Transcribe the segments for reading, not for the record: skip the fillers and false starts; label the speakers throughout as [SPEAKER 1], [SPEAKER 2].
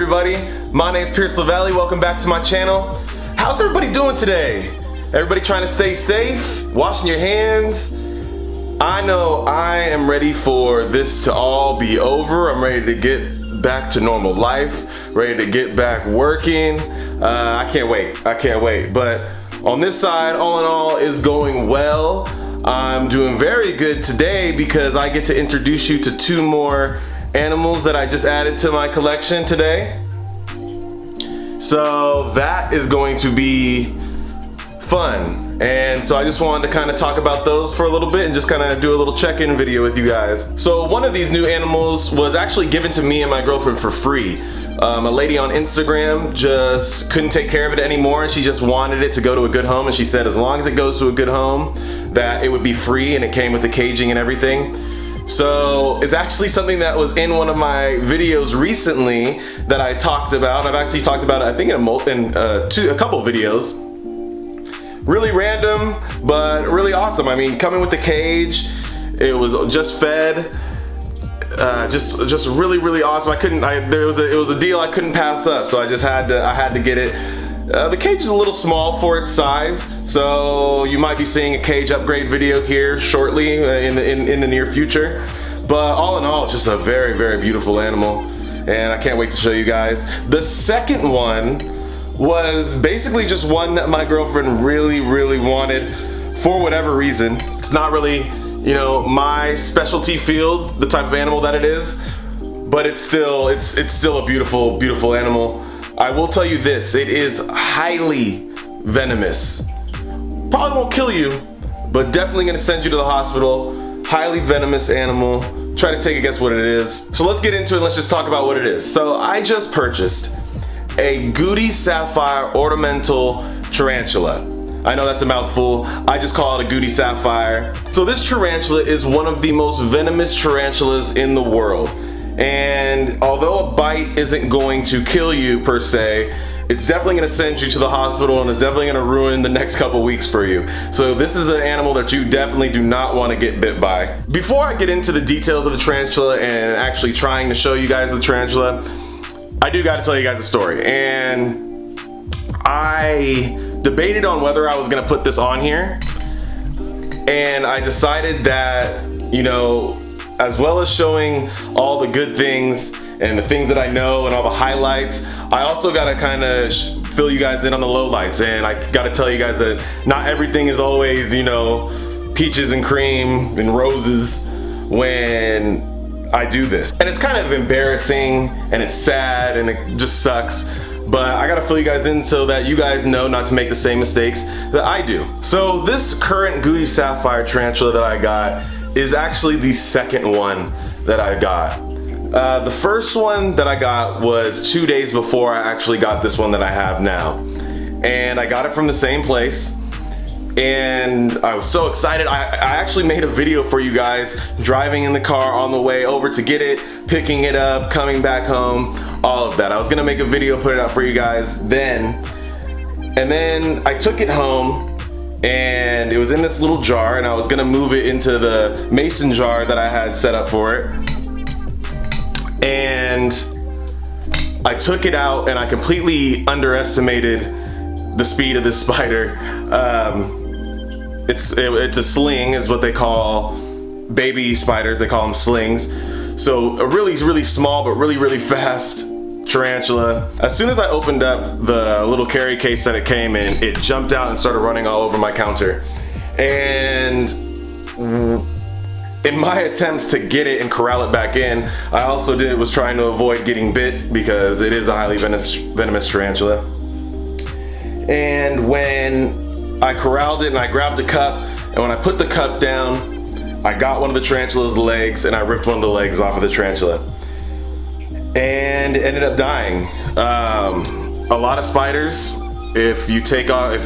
[SPEAKER 1] everybody? My name is Pierce Lavallee. Welcome back to my channel. How's everybody doing today? Everybody trying to stay safe? Washing your hands? I know I am ready for this to all be over. I'm ready to get back to normal life, ready to get back working. I can't wait. But on this side, all in all, is going well. I'm doing very good today because I get to introduce you to two more animals that I just added to my collection today. So that is going to be fun. And so I just wanted to kind of talk about those for a little bit and just kind of do a little check-in video with you guys. So one of these new animals was actually given to me and my girlfriend for free. A lady on Instagram just couldn't take care of it anymore and she just wanted it to go to a good home, and she said as long as it goes to a good home that it would be free, and it came with the caging and everything. So it's actually something that was in one of my videos recently that I talked about. I've actually talked about it, I think, in a couple videos. Really random, but really awesome. I mean, coming with the cage, it was just fed. Just really awesome. It was a deal I couldn't pass up, so I had to get it. The cage is a little small for its size, so you might be seeing a cage upgrade video here shortly in the near future. But all in all, it's just a very beautiful animal, and I can't wait to show you guys. The second one was basically just one that my girlfriend really wanted for whatever reason. It's not really, you know, my specialty field, the type of animal that it is, but it's still a beautiful animal. I will tell you this, it is highly venomous. Probably won't kill you, but definitely gonna send you to the hospital. Highly venomous animal. Try to take a guess what it is. So let's get into it, let's just talk about what it is. So I just purchased a Goody Sapphire ornamental tarantula. I know that's a mouthful. I just call it a Goody Sapphire. So this tarantula is one of the most venomous tarantulas in the world. And although a bite isn't going to kill you per se, it's definitely going to send you to the hospital, and it's definitely going to ruin the next couple weeks for you. So this is an animal that you definitely do not want to get bit by. Before I get into the details of the tarantula and actually trying to show you guys the tarantula, I do got to tell you guys a story. And I debated on whether I was going to put this on here, and I decided that, you know, as well as showing all the good things and the things that I know and all the highlights, I also gotta kind of fill you guys in on the lowlights, and I gotta tell you guys that not everything is always, you know, peaches and cream and roses when I do this. And it's kind of embarrassing and it's sad and it just sucks, but I gotta fill you guys in so that you guys know not to make the same mistakes that I do. So this current Goody Sapphire tarantula that I got is actually the second one that I got. The first one that I got was 2 days before I actually got this one that I have now. And I got it from the same place. And I was so excited. I actually made a video for you guys driving in the car on the way over to get it, picking it up, coming back home, all of that. I was gonna make a video, put it out for you guys then. And then I took it home, and it was in this little jar, and I was gonna move it into the mason jar that I had set up for it. And I took it out and I completely underestimated the speed of this spider. It's a sling is what they call baby spiders, they call them slings. So a really small but really fast tarantula. As soon as I opened up the little carry case that it came in, it jumped out and started running all over my counter. And in my attempts to get it and corral it back in, I also was trying to avoid getting bit because it is a highly venomous tarantula. And when I corralled it and I grabbed the cup, and when I put the cup down, I got one of the tarantula's legs and I ripped one of the legs off of the tarantula. And it ended up dying. A lot of spiders, if you take off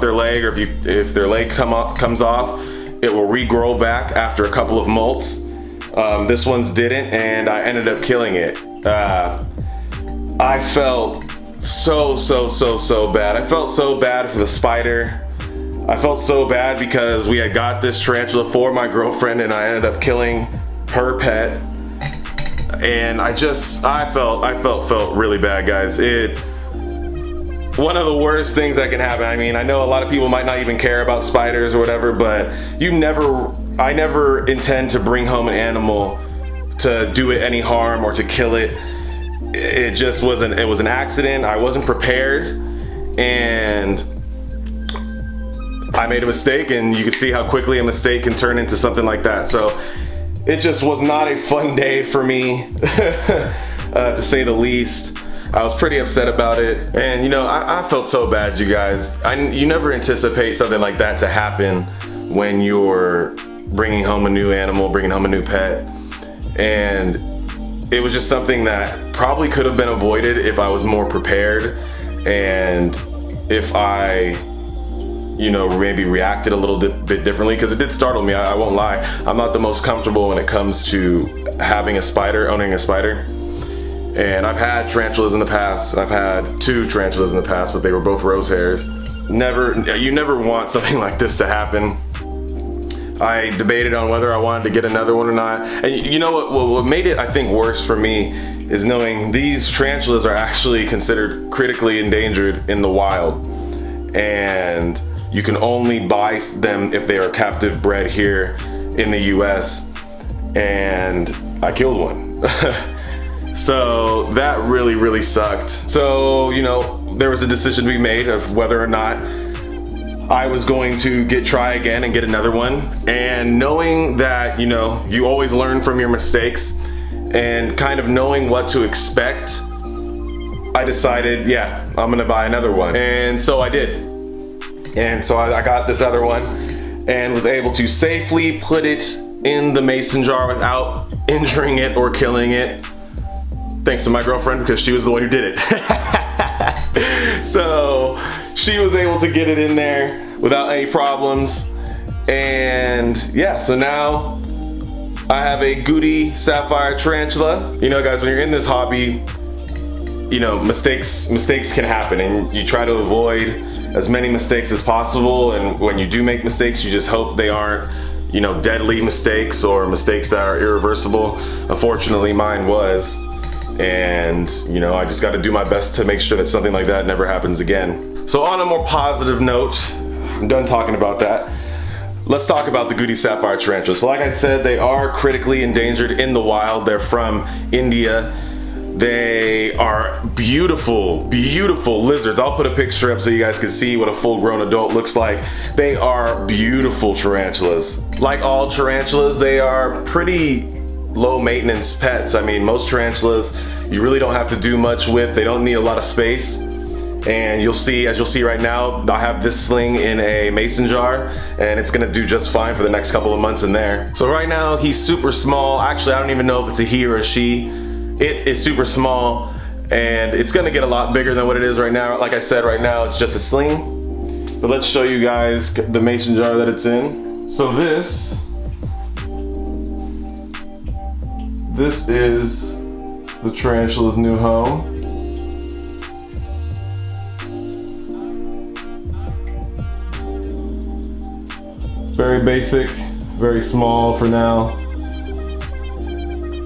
[SPEAKER 1] their leg, or if their leg comes off, it will regrow back after a couple of molts. This one's didn't, and I ended up killing it. I felt so bad. I felt so bad for the spider. I felt so bad because we had got this tarantula for my girlfriend and I ended up killing her pet. and I felt really bad, guys. One of the worst things that can happen. I mean, I know a lot of people might not even care about spiders or whatever, but I never intend to bring home an animal to do it any harm or to kill it. It just wasn't, it was an accident. I wasn't prepared, and I made a mistake, and you can see how quickly a mistake can turn into something like that. So it just was not a fun day for me, to say the least. I was pretty upset about it, and you know, I felt so bad, you guys. You never anticipate something like that to happen when you're bringing home a new animal, bringing home a new pet, and it was just something that probably could have been avoided if I was more prepared, and if I, you know, maybe reacted a little bit differently, because it did startle me. I won't lie. I'm not the most comfortable when it comes to having a spider, owning a spider. And I've had tarantulas in the past. I've had 2 tarantulas in the past, but they were both rose hairs. You never want something like this to happen. I debated on whether I wanted to get another one or not. And you know what made it, I think, worse for me is knowing these tarantulas are actually considered critically endangered in the wild. And you can only buy them if they are captive bred here in the US. And I killed one. So that really sucked. So, you know, there was a decision to be made of whether or not I was going to try again and get another one. And knowing that, you know, you always learn from your mistakes, and kind of knowing what to expect, I decided, yeah, I'm gonna buy another one. And so I did. And so I got this other one and was able to safely put it in the mason jar without injuring it or killing it. Thanks to my girlfriend, because she was the one who did it. So she was able to get it in there without any problems. And yeah, so now I have a Goody Sapphire Tarantula. You know, guys, when you're in this hobby, you know, mistakes can happen, and you try to avoid as many mistakes as possible. And when you do make mistakes, you just hope they aren't, you know, deadly mistakes or mistakes that are irreversible. Unfortunately, mine was. And you know, I just got to do my best to make sure that something like that never happens again. So on a more positive note, I'm done talking about that. Let's talk about the Goody Sapphire Tarantula. So like I said, they are critically endangered in the wild. They're from India. They are beautiful lizards. I'll put a picture up so you guys can see what a full-grown adult looks like. They are beautiful tarantulas. Like all tarantulas, they are pretty low maintenance pets. I mean, most tarantulas you really don't have to do much with. They don't need a lot of space. And you'll see, as you'll see right now, I have this sling in a mason jar, and it's gonna do just fine for the next couple of months in there. So right now he's super small. Actually, I don't even know if it's a he or a she. It is super small, and it's gonna get a lot bigger than what it is right now. Like I said, right now it's just a sling. But let's show you guys the mason jar that it's in. So this is the tarantula's new home. Very basic, very small for now.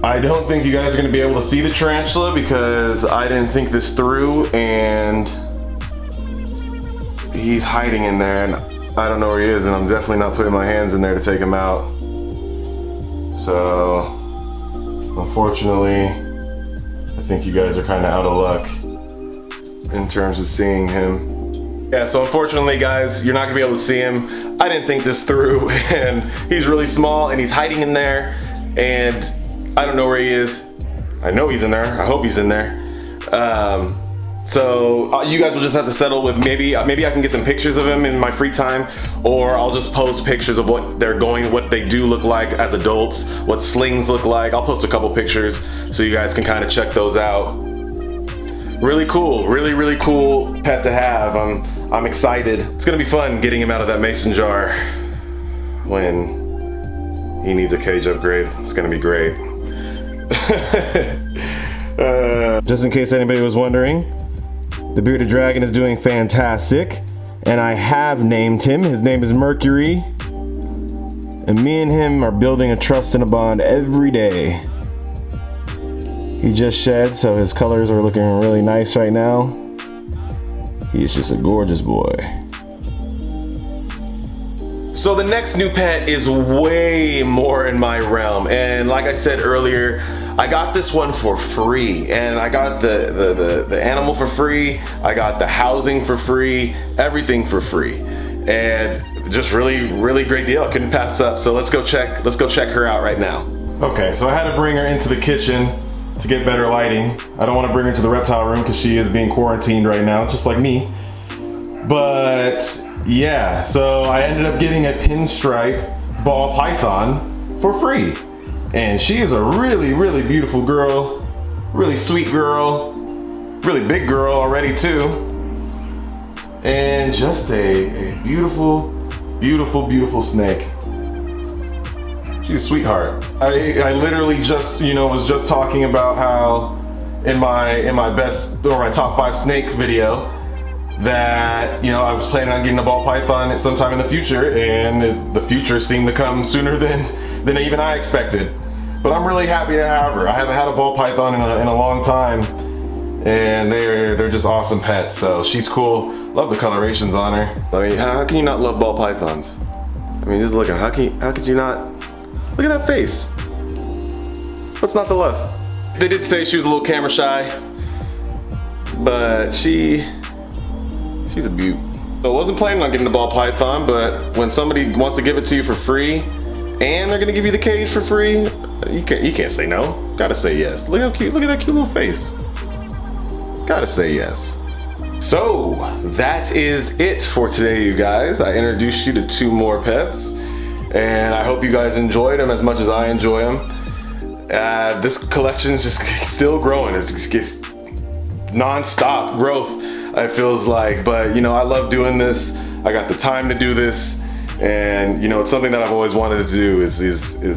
[SPEAKER 1] I don't think you guys are gonna be able to see the tarantula because I didn't think this through, and he's hiding in there, and I don't know where he is, and I'm definitely not putting my hands in there to take him out. So unfortunately, I think you guys are kind of out of luck in terms of seeing him. Yeah, so unfortunately, guys, you're not gonna be able to see him. I didn't think this through, and he's really small, and he's hiding in there, and I don't know where he is. I know he's in there. I hope he's in there. So you guys will just have to settle with maybe I can get some pictures of him in my free time, or I'll just post pictures of what they do look like as adults, what slings look like. I'll post a couple pictures so you guys can kind of check those out. Really cool, really cool pet to have. I'm excited. It's gonna be fun getting him out of that mason jar when he needs a cage upgrade. It's gonna be great. Just in case anybody was wondering, the bearded dragon is doing fantastic, and I have named him. His name is Mercury, and me and him are building a trust and a bond every day. He just shed, so his colors are looking really nice right now. He's just a gorgeous boy. So the next new pet is way more in my realm, and like I said earlier, I got this one for free, and I got the animal for free, I got the housing for free, everything for free, and just really great deal. I couldn't pass up. So let's go check her out right now. Okay, so I had to bring her into the kitchen to get better lighting. I don't want to bring her to the reptile room because she is being quarantined right now, just like me. But yeah, so I ended up getting a pinstripe ball python for free. And she is a really beautiful girl, really sweet girl, really big girl already too. And just a beautiful snake. She's a sweetheart. I literally just, was just talking about how in my best or my top 5 snake video that, I was planning on getting a ball python sometime in the future, and the future seemed to come sooner than even I expected. But I'm really happy to have her. I haven't had a ball python in a long time, and they're just awesome pets. So she's cool. Love the colorations on her. I mean, how can you not love ball pythons? I mean, just looking. How could you not? Look at that face. What's not to love? They did say she was a little camera shy, but she's a beaut. So I wasn't planning on getting the ball python, but when somebody wants to give it to you for free, and they're gonna give you the cage for free, you can't say no. Gotta say yes. Look how cute. Look at that cute little face. Gotta say yes. So that is it for today, you guys. I introduced you to 2 more pets, and I hope you guys enjoyed them as much as I enjoy them. This collection is just still growing. It's non-stop growth, it feels like. But I love doing this. I got the time to do this, and it's something that I've always wanted to do is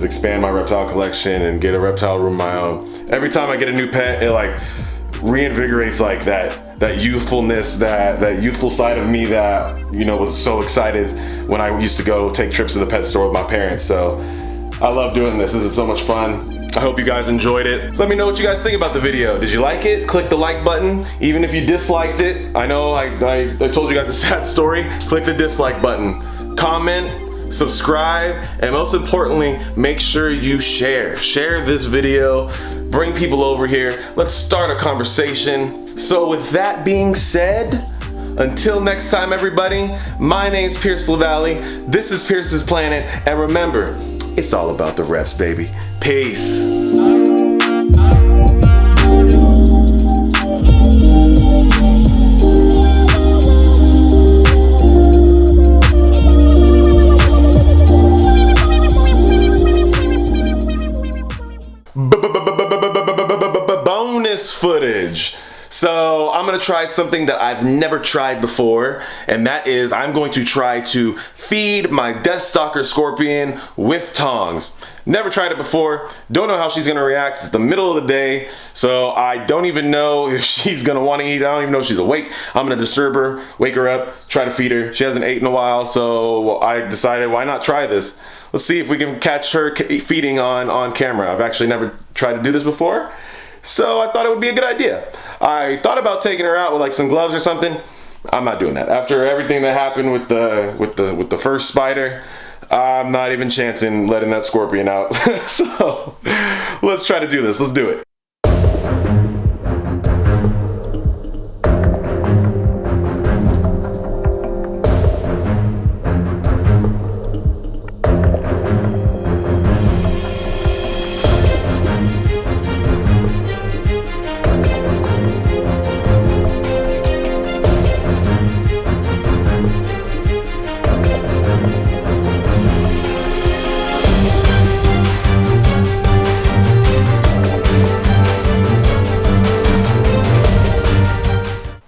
[SPEAKER 1] expand my reptile collection and get a reptile room of my own. Every time I get a new pet, it like reinvigorates like that youthfulness, that youthful side of me that was so excited when I used to go take trips to the pet store with my parents. So I love doing this. This is so much fun. I hope you guys enjoyed it. Let me know what you guys think about the video. Did you like it? Click the like button. Even if you disliked it, I know I told you guys a sad story. Click the dislike button. Comment, subscribe, and most importantly, make sure you share this video. Bring people over here. Let's start a conversation. So with that being said, until next time, everybody, my name's Pierce LaValle. This is Pierce's Planet, and remember, it's all about the reps, baby. Peace. Bonus footage. So I'm gonna try something that I've never tried before, and that is I'm going to try to feed my Deathstalker scorpion with tongs. Never tried it before, don't know how she's gonna react. It's the middle of the day, so I don't even know if she's gonna wanna eat. I don't even know if she's awake. I'm gonna disturb her, wake her up, try to feed her. She hasn't ate in a while, so I decided why not try this. Let's see if we can catch her feeding on camera. I've actually never tried to do this before, so I thought it would be a good idea. I thought about taking her out with like some gloves or something. I'm not doing that. After everything that happened with the first spider, I'm not even chancing letting that scorpion out. So let's try to do this. Let's do it.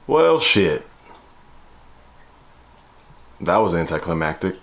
[SPEAKER 1] Well, shit. That was anticlimactic.